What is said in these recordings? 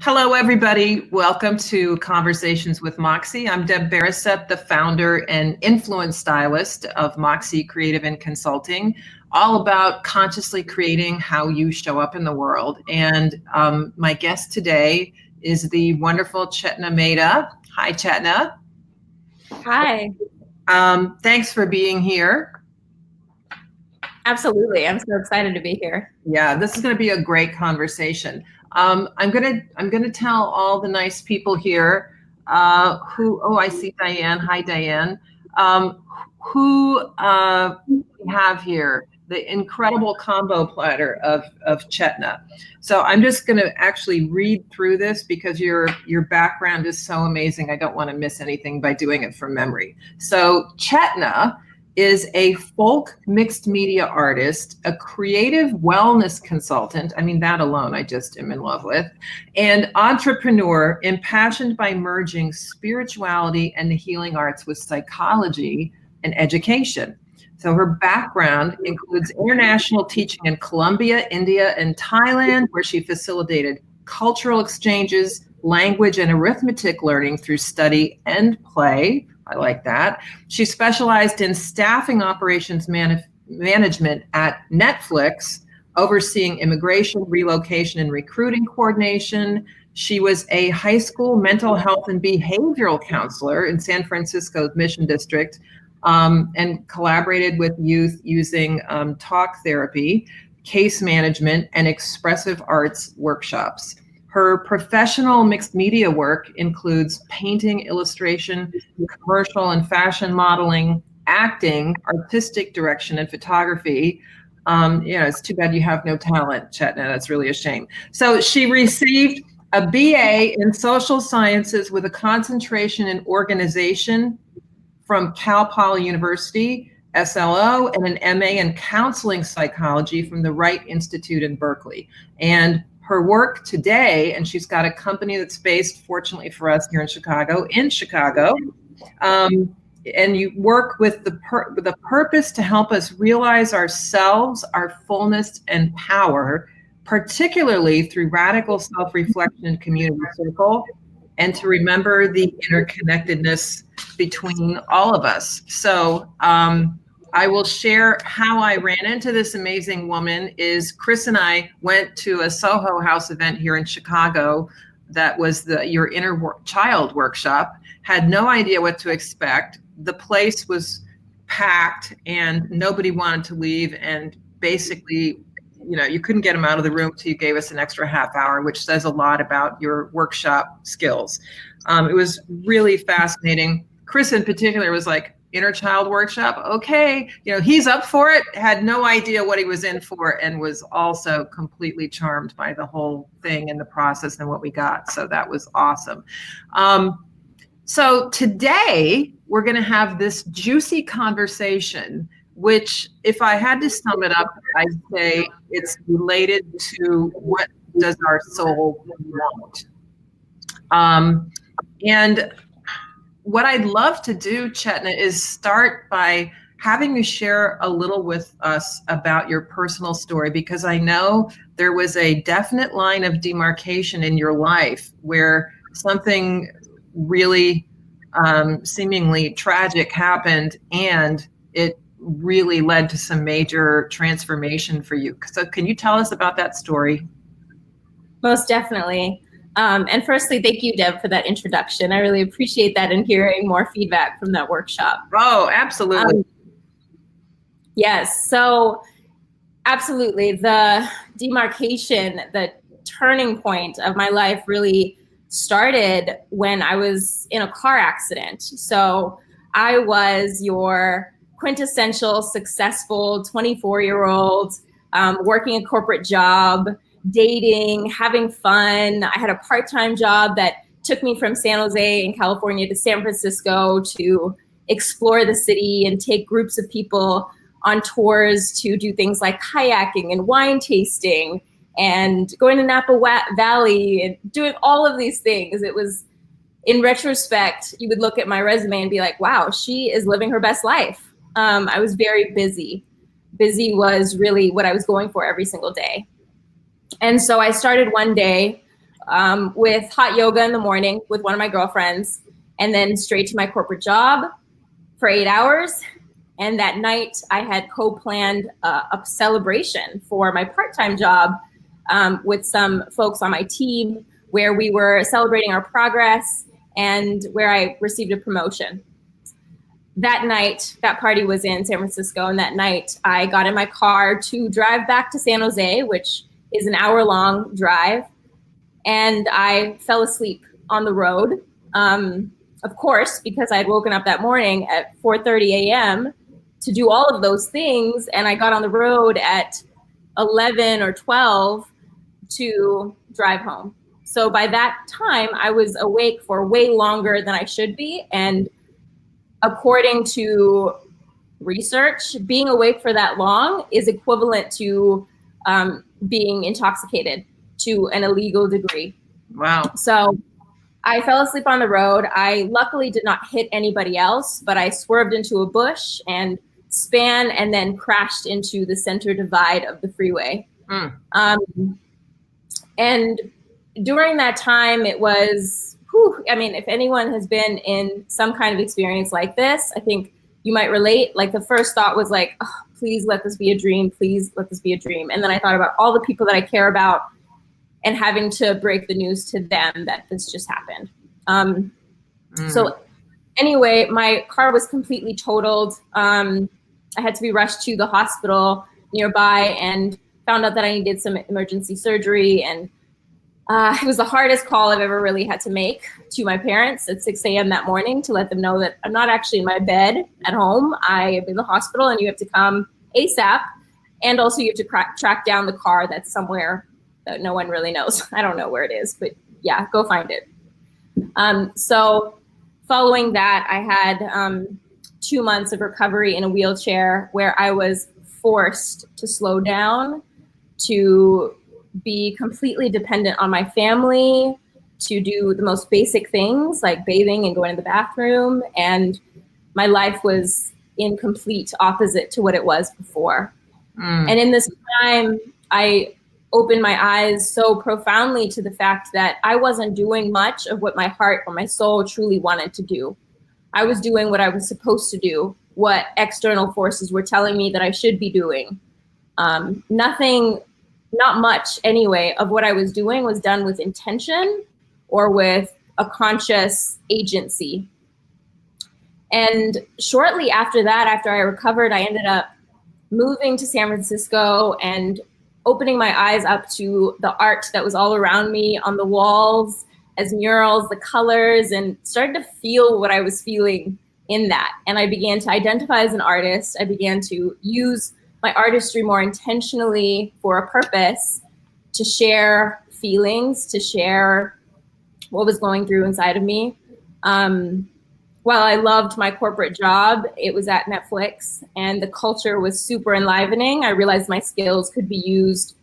Hello, everybody. Welcome to Conversations with Moxie. I'm Deb Beroset, the founder and influence stylist of Moxie Creative and Consulting, all about consciously creating how you show up in the world. And my guest today is the wonderful Chetna Mehta. Hi, Chetna. Hi. Thanks for being here. Absolutely. I'm so excited to be here. Yeah, this is going to be a great conversation. I'm gonna tell all the nice people here I see Diane. Hi, Diane. Who we have here, the incredible combo platter of Chetna. So I'm just gonna actually read through this because your background is so amazing. I don't want to miss anything by doing it from memory. So Chetna is a folk mixed media artist, a creative wellness consultant. I mean, that alone I just am in love with, and entrepreneur, impassioned by merging spirituality and the healing arts with psychology and education. So her background includes international teaching in Colombia, India, and Thailand, where she facilitated cultural exchanges, language and arithmetic learning through study and play. I like that. She specialized in staffing operations management at Netflix, overseeing immigration, relocation, and recruiting coordination. She was a high school mental health and behavioral counselor in San Francisco's Mission District, and collaborated with youth using talk therapy, case management, and expressive arts workshops. Her professional mixed media work includes painting, illustration, commercial and fashion modeling, acting, artistic direction, and photography. It's too bad you have no talent, Chetna. That's really a shame. So she received a BA in social sciences with a concentration in organization from Cal Poly University, SLO, and an MA in counseling psychology from the Wright Institute in Berkeley. And her work today, and she's got a company that's based, fortunately for us, here in Chicago, and you work with the purpose to help us realize ourselves, our fullness and power, particularly through radical self-reflection and community circle, and to remember the interconnectedness between all of us. So I will share how I ran into this amazing woman. Is Chris and I went to a Soho House event here in Chicago that was your inner child workshop, had no idea what to expect. The place was packed and nobody wanted to leave, and basically, you couldn't get them out of the room till you gave us an extra half hour, which says a lot about your workshop skills. It was really fascinating. Chris in particular was like, inner child workshop, okay, he's up for it, had no idea what he was in for, and was also completely charmed by the whole thing and the process and what we got. So that was awesome. So today we're going to have this juicy conversation, which, if I had to sum it up, I'd say it's related to what does our soul want. And what I'd love to do, Chetna, is start by having you share a little with us about your personal story, because I know there was a definite line of demarcation in your life where something really seemingly tragic happened, and it really led to some major transformation for you. So can you tell us about that story? Most definitely. And firstly, thank you, Deb, for that introduction. I really appreciate that, and hearing more feedback from that workshop. Oh, absolutely. Yes. So absolutely. The demarcation, the turning point of my life really started when I was in a car accident. So I was your quintessential successful 24-year-old, working a corporate job, dating, having fun. I had a part-time job that took me from San Jose in California to San Francisco to explore the city and take groups of people on tours to do things like kayaking and wine tasting and going to Napa Valley and doing all of these things. It was, in retrospect, you would look at my resume and be like, wow, she is living her best life. I was very busy. Busy was really what I was going for every single day. And so I started one day with hot yoga in the morning with one of my girlfriends, and then straight to my corporate job for 8 hours. And that night I had co-planned a celebration for my part-time job with some folks on my team, where we were celebrating our progress and where I received a promotion. That night, that party was in San Francisco, and that night I got in my car to drive back to San Jose, which is an hour-long drive, and I fell asleep on the road. Of course, because I had woken up that morning at 4:30 a.m. to do all of those things, and I got on the road at 11 or 12 to drive home. So by that time, I was awake for way longer than I should be, and according to research, being awake for that long is equivalent to being intoxicated to an illegal degree. Wow. So I fell asleep on the road. I luckily did not hit anybody else, but I swerved into a bush and span and then crashed into the center divide of the freeway. And during that time, it was, I mean, if anyone has been in some kind of experience like this, I think you might relate. Like, the first thought was like, oh, please let this be a dream. Please let this be a dream. And then I thought about all the people that I care about and having to break the news to them that this just happened. So anyway, my car was completely totaled. I had to be rushed to the hospital nearby and found out that I needed some emergency surgery. And it was the hardest call I've ever really had to make to my parents at 6 a.m. that morning, to let them know that I'm not actually in my bed at home. I am in the hospital and you have to come ASAP. And also you have to track down the car that's somewhere that no one really knows. I don't know where it is, but yeah, go find it. So following that, I had 2 months of recovery in a wheelchair, where I was forced to slow down, to be completely dependent on my family, to do the most basic things like bathing and going to the bathroom. And my life was in complete opposite to what it was before. And in this time, I opened my eyes so profoundly to the fact that I wasn't doing much of what my heart or my soul truly wanted to do. I was doing what I was supposed to do, what external forces were telling me that I should be doing. Not much anyway, of what I was doing was done with intention or with a conscious agency. And shortly after that, after I recovered, I ended up moving to San Francisco and opening my eyes up to the art that was all around me on the walls as murals, the colors, and started to feel what I was feeling in that. And I began to identify as an artist. I began to use my artistry more intentionally for a purpose, to share feelings, to share what was going through inside of me. While I loved my corporate job, it was at Netflix, and the culture was super enlivening. I realized my skills could be used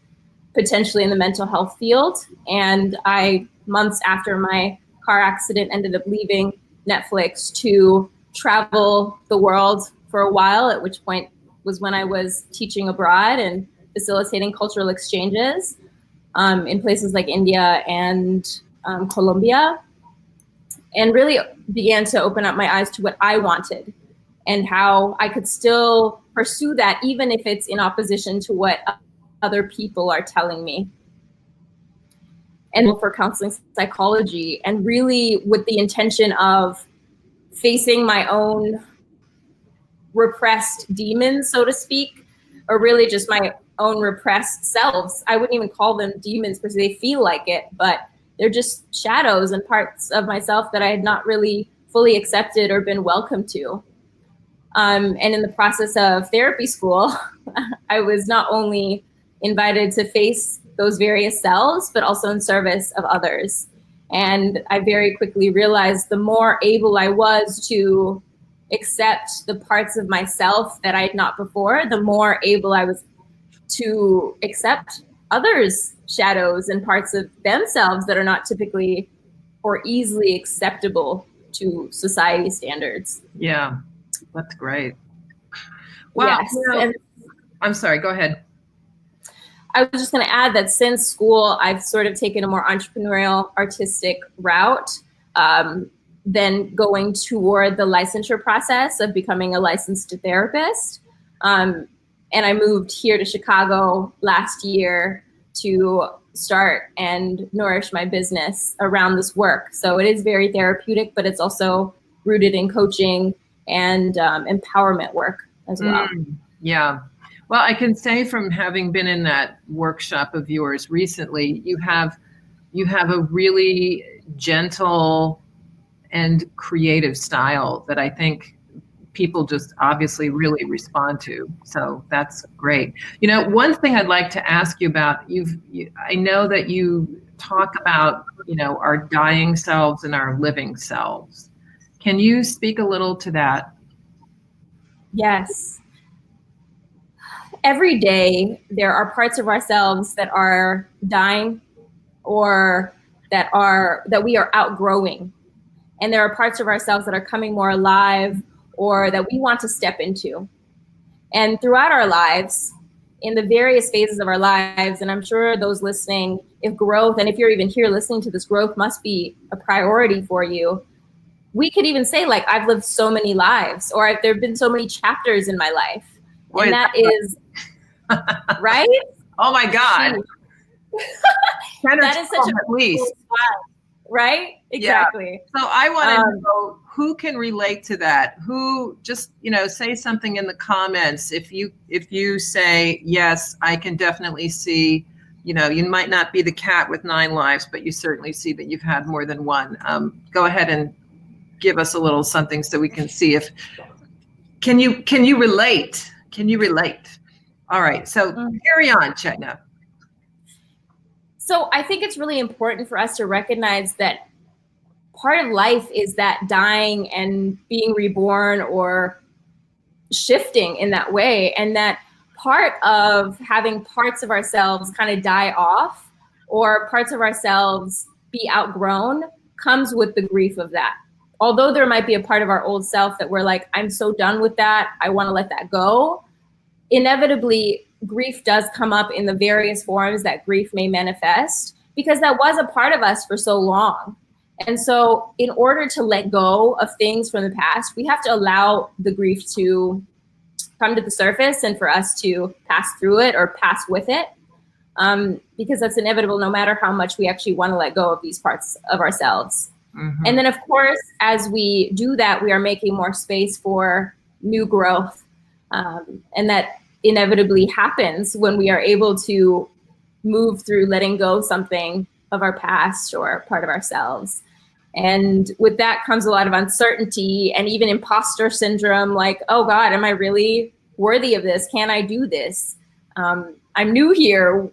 potentially in the mental health field. And I, months after my car accident, ended up leaving Netflix to travel the world for a while, at which point was when I was teaching abroad and facilitating cultural exchanges in places like India and Colombia, and really began to open up my eyes to what I wanted and how I could still pursue that, even if it's in opposition to what other people are telling me. And for counseling psychology, and really with the intention of facing my own repressed demons, so to speak, or really just my own repressed selves. I wouldn't even call them demons because they feel like it, but they're just shadows and parts of myself that I had not really fully accepted or been welcome to. And in the process of therapy school, I was not only invited to face those various selves, but also in service of others. And I very quickly realized the more able I was to accept the parts of myself that I had not before, the more able I was to accept others' shadows and parts of themselves that are not typically or easily acceptable to society standards. Yeah, that's great. Wow. Yes. And I'm sorry, go ahead. I was just going to add that since school, I've sort of taken a more entrepreneurial, artistic route, than going toward the licensure process of becoming a licensed therapist. And I moved here to Chicago last year to start and nourish my business around this work. So it is very therapeutic, but it's also rooted in coaching and empowerment work as well. Yeah. Well, I can say from having been in that workshop of yours recently, you have a really gentle and creative style that I think people just obviously really respond to. So that's great. You know, one thing I'd like to ask you about, I know that you talk about, you know, our dying selves and our living selves. Can you speak a little to that? Yes. Every day, there are parts of ourselves that are dying or that we are outgrowing. And there are parts of ourselves that are coming more alive or that we want to step into. And throughout our lives, in the various phases of our lives, and I'm sure those listening, if growth, and if you're even here listening to this, growth must be a priority for you. We could even say, like, I've lived so many lives, or there have been so many chapters in my life. Boy, and that is, right? Oh my God. That is such a at least. Cool right? Exactly. Yeah. So I want to know who can relate to that. Who just, you know, say something in the comments. If you say, yes, I can definitely see, you know, you might not be the cat with 9 lives, but you certainly see that you've had more than one. Go ahead and give us a little something so we can see if, can you relate? Can you relate? All right. So carry on, Chetna. So I think it's really important for us to recognize that part of life is that dying and being reborn or shifting in that way. And that part of having parts of ourselves kind of die off or parts of ourselves be outgrown comes with the grief of that. Although there might be a part of our old self that we're like, I'm so done with that, I want to let that go. Inevitably, grief does come up in the various forms that grief may manifest because that was a part of us for so long. And so in order to let go of things from the past, we have to allow the grief to come to the surface and for us to pass through it or pass with it, because that's inevitable no matter how much we actually want to let go of these parts of ourselves. Mm-hmm. And then, of course, as we do that, we are making more space for new growth. And that inevitably happens when we are able to move through letting go something of our past or part of ourselves. And with that comes a lot of uncertainty and even imposter syndrome, like, oh God, am I really worthy of this? Can I do this? I'm new here.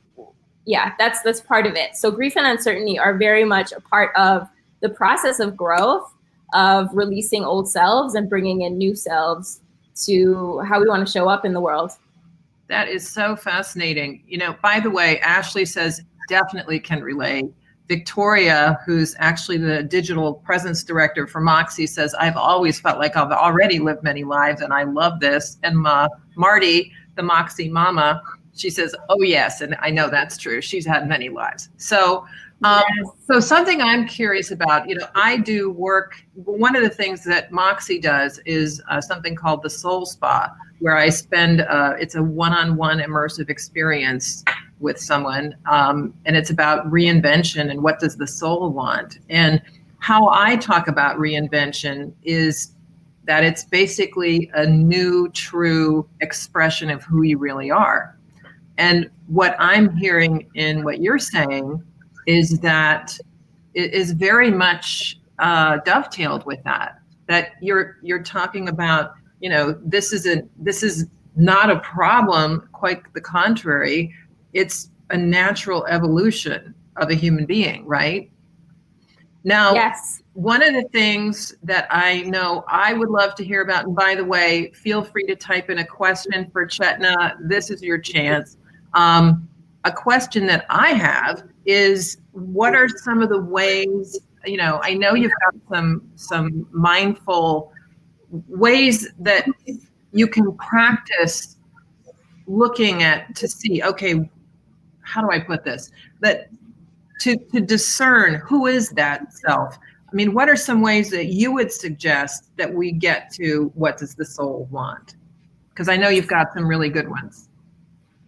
Yeah, that's part of it. So grief and uncertainty are very much a part of the process of growth, of releasing old selves and bringing in new selves to how we want to show up in the world. That is so fascinating. You know, by the way, Ashley says definitely can relate. Victoria, who's actually the digital presence director for Moxie, says, I've always felt like I've already lived many lives and I love this. And Marty, the Moxie mama, she says, oh yes, and I know that's true. She's had many lives. So so something I'm curious about, you know, I do work, one of the things that Moxie does is something called the Soul Spa, where I spend, it's a one-on-one immersive experience with someone, and it's about reinvention and what does the soul want. And how I talk about reinvention is that it's basically a new, true expression of who you really are. And what I'm hearing in what you're saying is that it is very much dovetailed with that you're talking about, you know, this is not a problem, quite the contrary. It's a natural evolution of a human being, right? Now, yes. One of the things that I know I would love to hear about, and by the way, feel free to type in a question for Chetna. This is your chance. A question that I have is, what are some of the ways, you know, I know you've got some mindful ways that you can practice looking at to see, okay, how do I put this? That to discern who is that self. I mean, what are some ways that you would suggest that we get to what does the soul want? Because I know you've got some really good ones.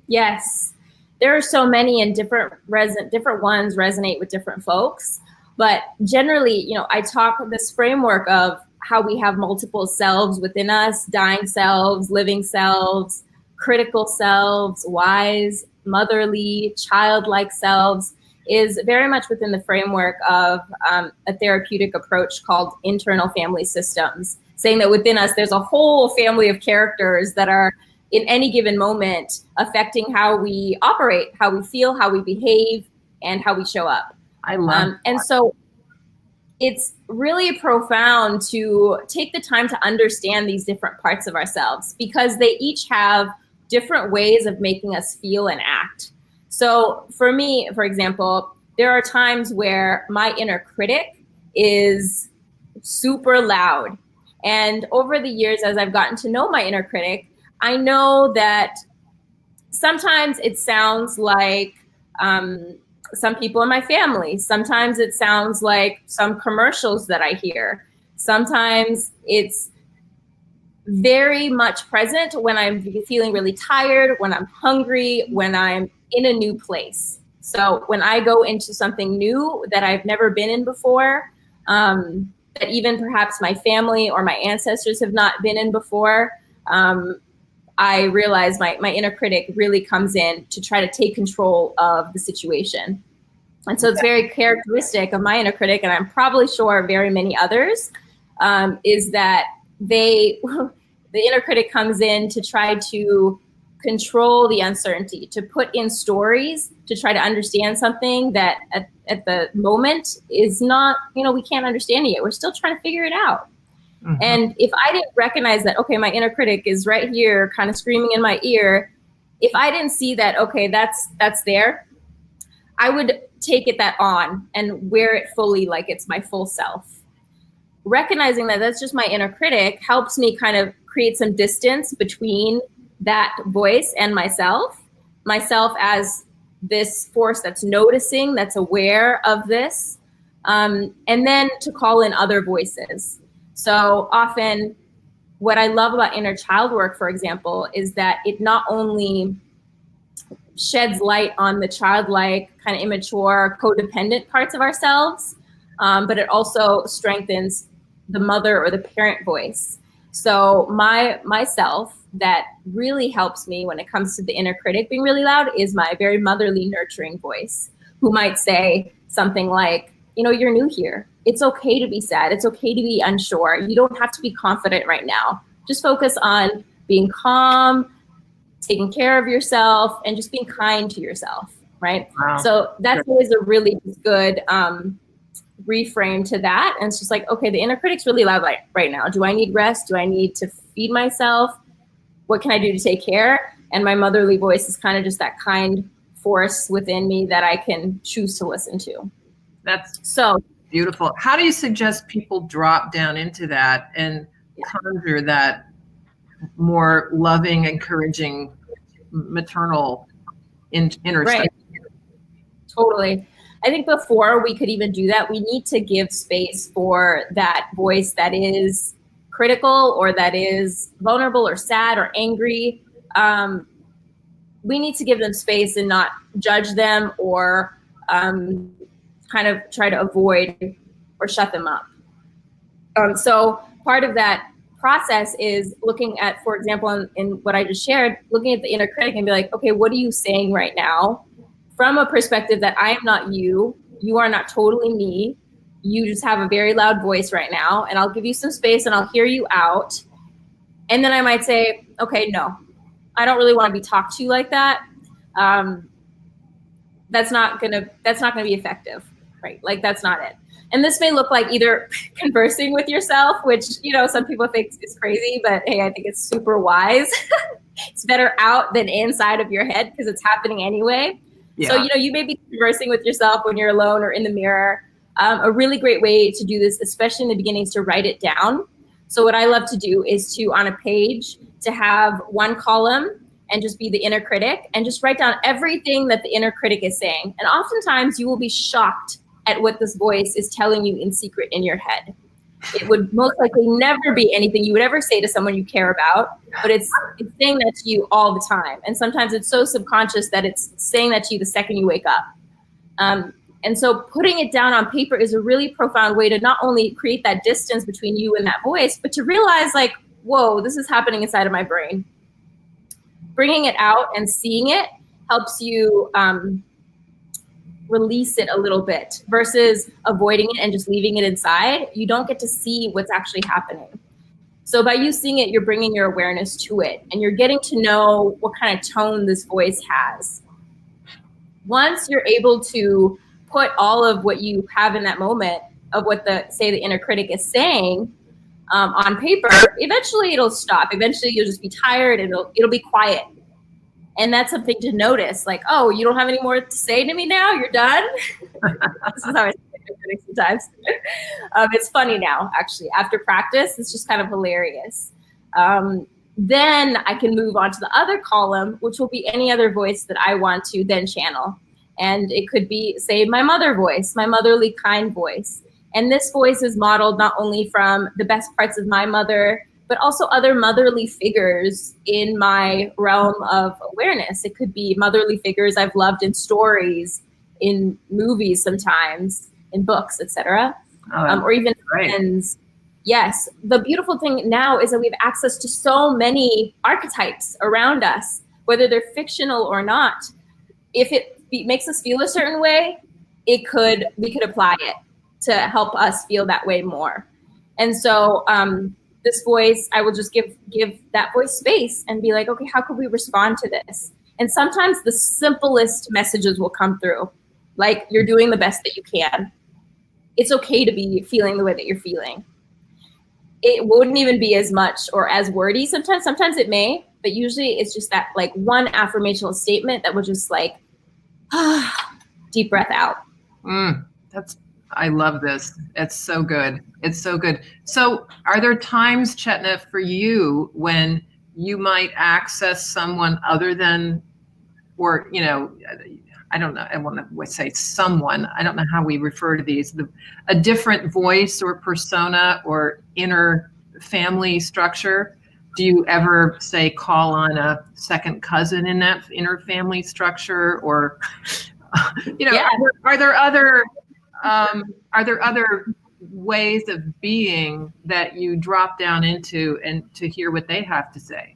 Yes, there are so many, and different ones resonate with different folks. But generally, you know, I talk this framework of how we have multiple selves within us: dying selves, living selves, critical selves, wise, motherly, childlike selves, is very much within the framework of a therapeutic approach called internal family systems, saying that within us there's a whole family of characters that are in any given moment affecting how we operate, how we feel, how we behave, and how we show up. I love and so it's really profound to take the time to understand these different parts of ourselves, because they each have different ways of making us feel and act. So for me, for example, there are times where my inner critic is super loud. And over the years, as I've gotten to know my inner critic, I know that sometimes it sounds like some people in my family. Sometimes it sounds like some commercials that I hear. Sometimes it's very much present when I'm feeling really tired, when I'm hungry, when I'm in a new place. So when I go into something new that I've never been in before, that even perhaps my family or my ancestors have not been in before, I realize my inner critic really comes in to try to take control of the situation. And so it's very characteristic of my inner critic, and I'm probably sure very many others, is that the inner critic comes in to try to control the uncertainty, to put in stories, to try to understand something that at the moment is not, we can't understand it yet. We're still trying to figure it out. Mm-hmm. And if I didn't recognize that, okay, my inner critic is right here kind of screaming in my ear, if I didn't see that, okay, that's there, I would take that on and wear it fully like it's my full self. Recognizing that that's just my inner critic helps me kind of create some distance between that voice and myself as this force that's noticing, that's aware of this, and then to call in other voices. So often what I love about inner child work, for example, is that it not only sheds light on the childlike, kind of immature, codependent parts of ourselves, but it also strengthens the mother or the parent voice. So myself that really helps me when it comes to the inner critic being really loud is my very motherly, nurturing voice, who might say something like, you're new here. It's okay to be sad. It's okay to be unsure. You don't have to be confident right now. Just focus on being calm, taking care of yourself, and just being kind to yourself, right? Wow. So that's always a really good reframe to that. And it's just like, okay, the inner critic's really loud right now. Do I need rest? Do I need to feed myself? What can I do to take care? And my motherly voice is kind of just that kind force within me that I can choose to listen to. That's so beautiful. How do you suggest people drop down into that and conjure that more loving, encouraging, maternal inner right. Totally. I think before we could even do that, we need to give space for that voice that is critical or that is vulnerable or sad or angry. We need to give them space and not judge them or kind of try to avoid or shut them up. So part of that process is looking at, for example, in what I just shared, looking at the inner critic and be like, okay, what are you saying right now? From a perspective that I am not you, you are not totally me. You just have a very loud voice right now, and I'll give you some space and I'll hear you out. And then I might say, okay, no, I don't really want to be talked to like that. That's not gonna be effective, right? Like that's not it. And this may look like either conversing with yourself, which, some people think is crazy, but hey, I think it's super wise. It's better out than inside of your head because it's happening anyway. Yeah. So, you may be conversing with yourself when you're alone or in the mirror. A really great way to do this, especially in the beginning, is to write it down. So what I love to do is to, on a page, to have one column and just be the inner critic and just write down everything that the inner critic is saying. And oftentimes you will be shocked at what this voice is telling you in secret in your head. It would most likely never be anything you would ever say to someone you care about, but it's saying that to you all the time. And sometimes it's so subconscious that it's saying that to you the second you wake up. And so putting it down on paper is a really profound way to not only create that distance between you and that voice, but to realize like, whoa, this is happening inside of my brain. Bringing it out and seeing it helps you release it a little bit versus avoiding it and just leaving it inside. You don't get to see what's actually happening. So by you seeing it, you're bringing your awareness to it and you're getting to know what kind of tone this voice has. Once you're able to put all of what you have in that moment of what the inner critic is saying on paper, eventually it'll stop. Eventually you'll just be tired and it'll be quiet. And that's something to notice, like, oh, you don't have any more to say to me now? You're done? This is how I say it sometimes. It's funny now, actually. After practice, it's just kind of hilarious. Then I can move on to the other column, which will be any other voice that I want to then channel. And it could be, say, my mother voice, my motherly kind voice. And this voice is modeled not only from the best parts of my mother, but also other motherly figures in my realm of awareness. It could be motherly figures I've loved in stories, in movies sometimes, in books, etc., or even friends. Yes, the beautiful thing now is that we have access to so many archetypes around us, whether they're fictional or not. If it makes us feel a certain way, we could apply it to help us feel that way more. And so this voice, I will just give that voice space and be like, okay, how could we respond to this? And sometimes the simplest messages will come through, like you're doing the best that you can. It's okay to be feeling the way that you're feeling. It wouldn't even be as much or as wordy sometimes. Sometimes it may, but usually it's just that like one affirmational statement that will just like, deep breath out. I love this. It's so good. It's so good. So are there times, Chetna, for you when you might access someone other than, or, you know, I don't know, I want to say someone, I don't know how we refer to these, a different voice or persona or inner family structure? Do you ever say call on a second cousin in that inner family structure, or, you know, are there other ways of being that you drop down into and to hear what they have to say?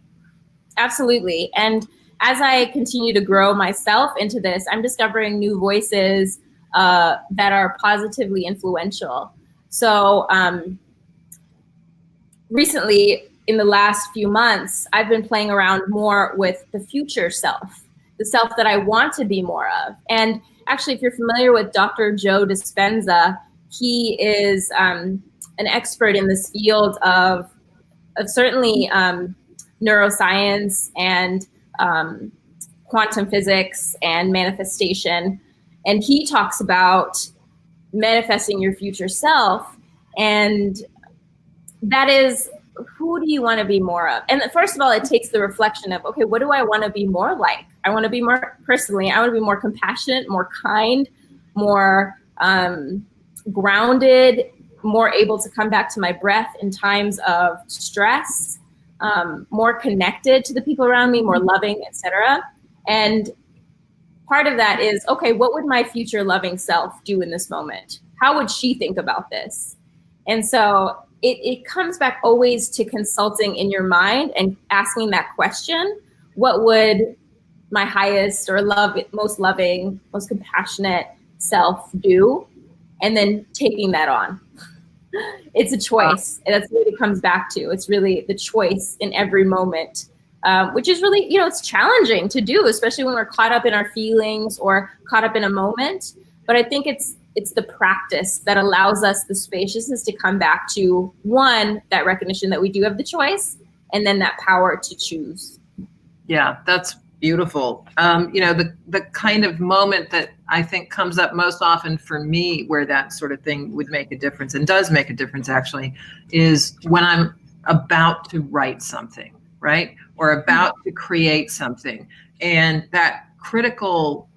Absolutely. And as I continue to grow myself into this, I'm discovering new voices that are positively influential. So recently, in the last few months, I've been playing around more with the future self, the self that I want to be more of. And actually, if you're familiar with Dr. Joe Dispenza, he is an expert in this field of certainly neuroscience and quantum physics and manifestation. And he talks about manifesting your future self. And that is, who do you want to be more of? And first of all, it takes the reflection of, okay, what do I want to be more like? I want to be more, personally, I want to be more compassionate, more kind, more grounded, more able to come back to my breath in times of stress, more connected to the people around me, more loving, etc. And part of that is, okay, what would my future loving self do in this moment? How would she think about this? And so it comes back always to consulting in your mind and asking that question, what would my highest or most loving, most compassionate self do? And then taking that on. It's a choice. And that's what it comes back to. It's really the choice in every moment, which is really, you know, it's challenging to do, especially when we're caught up in our feelings or caught up in a moment. But I think it's the practice that allows us the spaciousness to come back to, one, that recognition that we do have the choice, and then that power to choose. Yeah, that's beautiful. You know, the kind of moment that I think comes up most often for me where that sort of thing would make a difference, and does make a difference actually, is when I'm about to write something, right? Or about to create something. And that critical,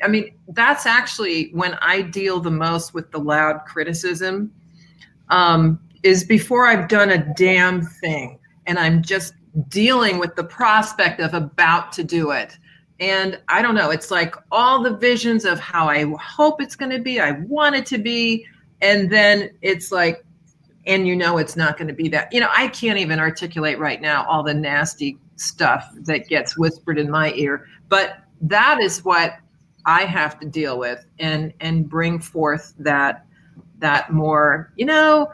I mean, that's actually when I deal the most with the loud criticism, is before I've done a damn thing and I'm just dealing with the prospect of about to do it. And I don't know, it's like all the visions of how I hope it's going to be, I want it to be. And then it's like, and you know, it's not going to be that. You know, I can't even articulate right now all the nasty stuff that gets whispered in my ear, but that is what I have to deal with and bring forth that more, you know,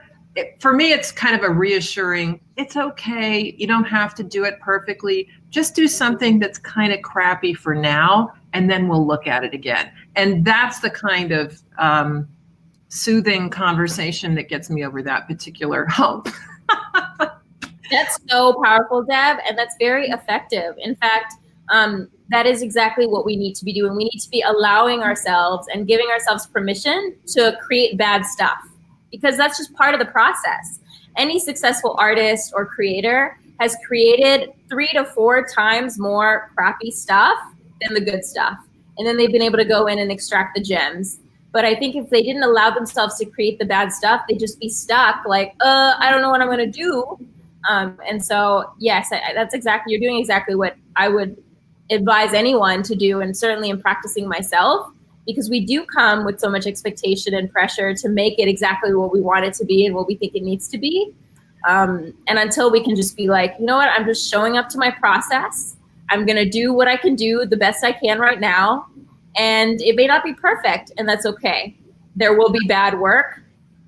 for me, it's kind of a reassuring, it's okay. You don't have to do it perfectly. Just do something that's kind of crappy for now, and then we'll look at it again. And that's the kind of soothing conversation that gets me over that particular hump. That's so powerful, Deb, and that's very effective. In fact, that is exactly what we need to be doing. We need to be allowing ourselves and giving ourselves permission to create bad stuff, because that's just part of the process. Any successful artist or creator has created 3 to 4 times more crappy stuff than the good stuff. And then they've been able to go in and extract the gems. But I think if they didn't allow themselves to create the bad stuff, they'd just be stuck like, I don't know what I'm going to do. And so, yes, that's exactly, you're doing exactly what I would advise anyone to do, and certainly in practicing myself, because we do come with so much expectation and pressure to make it exactly what we want it to be and what we think it needs to be. And until we can just be like, you know what, I'm just showing up to my process. I'm going to do what I can do the best I can right now. And it may not be perfect, and that's okay. There will be bad work,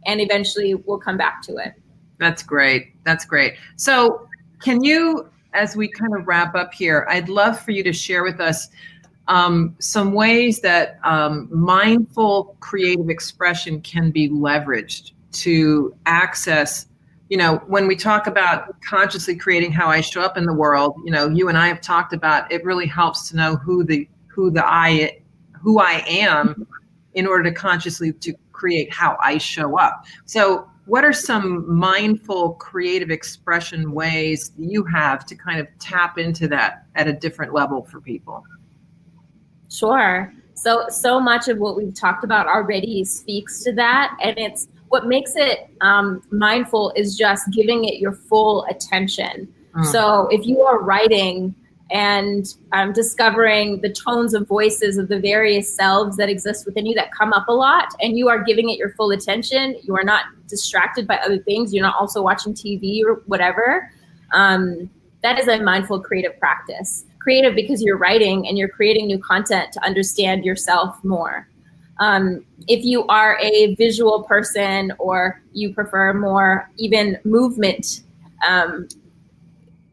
and eventually we'll come back to it. That's great. That's great. So can you, as we kind of wrap up here, I'd love for you to share with us some ways that mindful creative expression can be leveraged to access, you know, when we talk about consciously creating how I show up in the world, you know, you and I have talked about, it really helps to know who I am in order to consciously to create how I show up. So what are some mindful creative expression ways you have to kind of tap into that at a different level for people? Sure. So much of what we've talked about already speaks to that. And it's what makes it mindful is just giving it your full attention. So if you are writing and discovering the tones of voices of the various selves that exist within you that come up a lot, and you are giving it your full attention, you are not distracted by other things, you're not also watching TV or whatever, that is a mindful creative practice. Creative because you're writing and you're creating new content to understand yourself more. If you are a visual person or you prefer more even movement,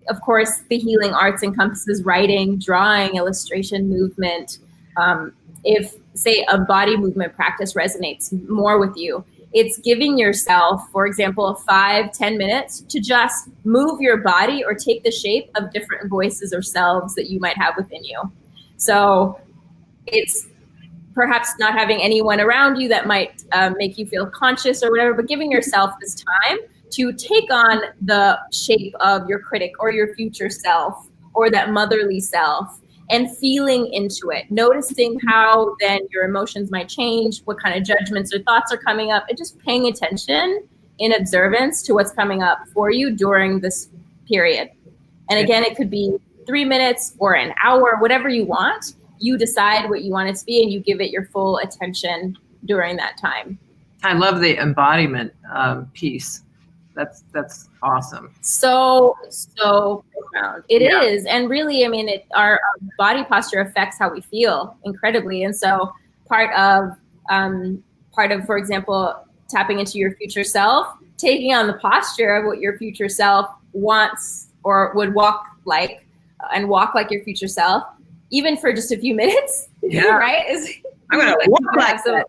of course, the healing arts encompasses writing, drawing, illustration, movement. If, say, a body movement practice resonates more with you, it's giving yourself, for example, 5-10 minutes to just move your body or take the shape of different voices or selves that you might have within you. So it's perhaps not having anyone around you that might make you feel conscious or whatever, but giving yourself this time to take on the shape of your critic or your future self or that motherly self and feeling into it, noticing how then your emotions might change, what kind of judgments or thoughts are coming up, and just paying attention in observance to what's coming up for you during this period. And again, it could be 3 minutes or an hour, whatever you want. You decide what you want it to be and you give it your full attention during that time. I love the embodiment piece. That's awesome. So profound. It is. And really, I mean, our body posture affects how we feel incredibly. And so part of, for example, tapping into your future self, taking on the posture of what your future self wants or would walk like, and walk like your future self, even for just a few minutes. Yeah. Right? I'm going to walk like that.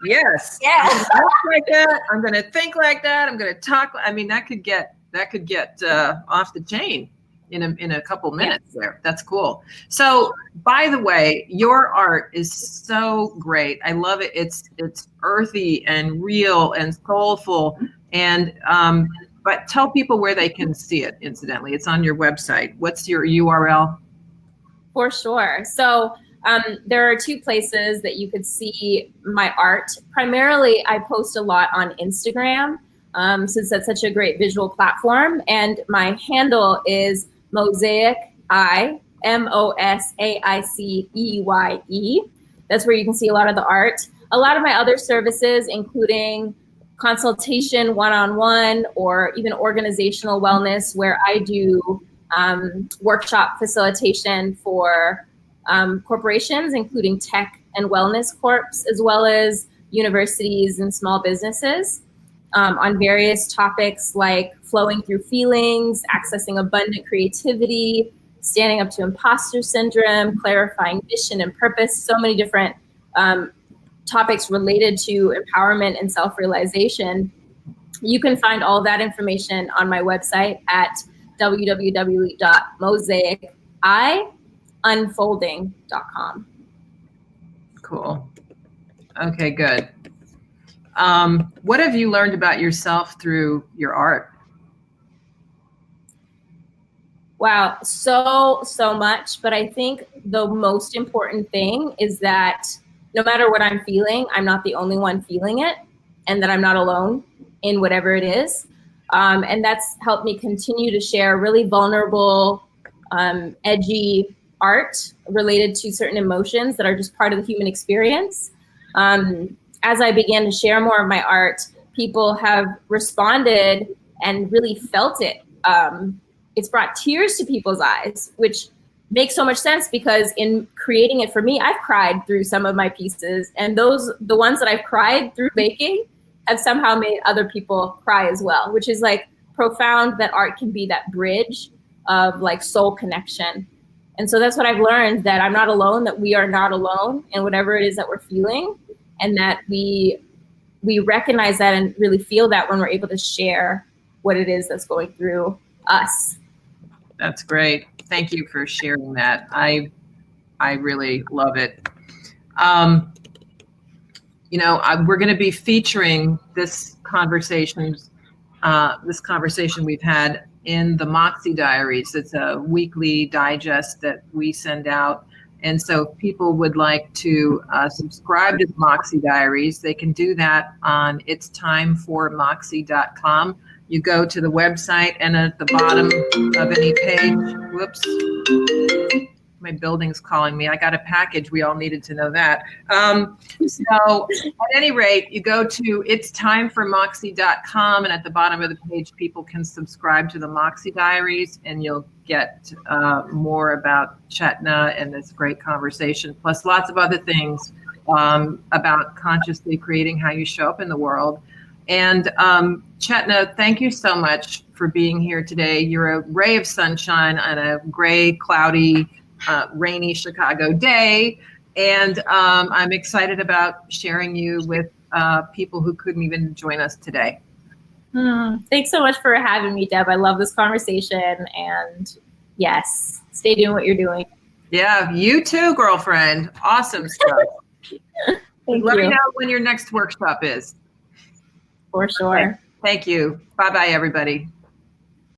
Yes. Yeah. I'm gonna talk like that. I'm going to think like that. I'm going to talk. I mean, that could get off the chain in a couple minutes there. That's cool. So, by the way, your art is so great. I love it. It's earthy and real and soulful. And But tell people where they can see it, incidentally. It's on your website. What's your URL? For sure. So there are two places that you could see my art. Primarily, I post a lot on Instagram, since that's such a great visual platform. And my handle is Mosaic MOSAICEYE. That's where you can see a lot of the art. A lot of my other services, including consultation one-on-one or even organizational wellness, where I do workshop facilitation for corporations, including tech and wellness corps, as well as universities and small businesses, on various topics like flowing through feelings, accessing abundant creativity, standing up to imposter syndrome, clarifying mission and purpose, so many different topics related to empowerment and self-realization. You can find all that information on my website at www.mosaici.unfolding.com. Cool. Okay, good. What have you learned about yourself through your art? Wow, so much. But I think the most important thing is that no matter what I'm feeling, I'm not the only one feeling it, and that I'm not alone in whatever it is. And that's helped me continue to share really vulnerable, edgy art related to certain emotions that are just part of the human experience. As I began to share more of my art, people have responded and really felt it. It's brought tears to people's eyes, which makes so much sense because in creating it for me, I've cried through some of my pieces, and the ones that I've cried through making have somehow made other people cry as well, which is like profound, that art can be that bridge of like soul connection. And so that's what I've learned, that I'm not alone, that we are not alone in whatever it is that we're feeling, and that we recognize that and really feel that when we're able to share what it is that's going through us. That's great. Thank you for sharing that. I really love it. We're going to be featuring this conversation we've had in the Moxie Diaries. It's a weekly digest that we send out. And so if people would like to subscribe to the Moxie Diaries, they can do that on itstimeformoxie.com. You go to the website, and at the bottom of any page, whoops, my building's calling me. I got a package. We all needed to know that. So at any rate, you go to itstimeformoxie.com, and at the bottom of the page, people can subscribe to the Moxie Diaries, and you'll get more about Chetna and this great conversation, plus lots of other things about consciously creating how you show up in the world. And Chetna, thank you so much for being here today. You're a ray of sunshine on a gray, cloudy, rainy Chicago day. And I'm excited about sharing you with people who couldn't even join us today. Thanks so much for having me, Deb. I love this conversation. And yes, stay doing what you're doing. Yeah, you too, girlfriend. Awesome stuff. Let me know when your next workshop is. For sure. Okay. Thank you. Bye-bye, everybody.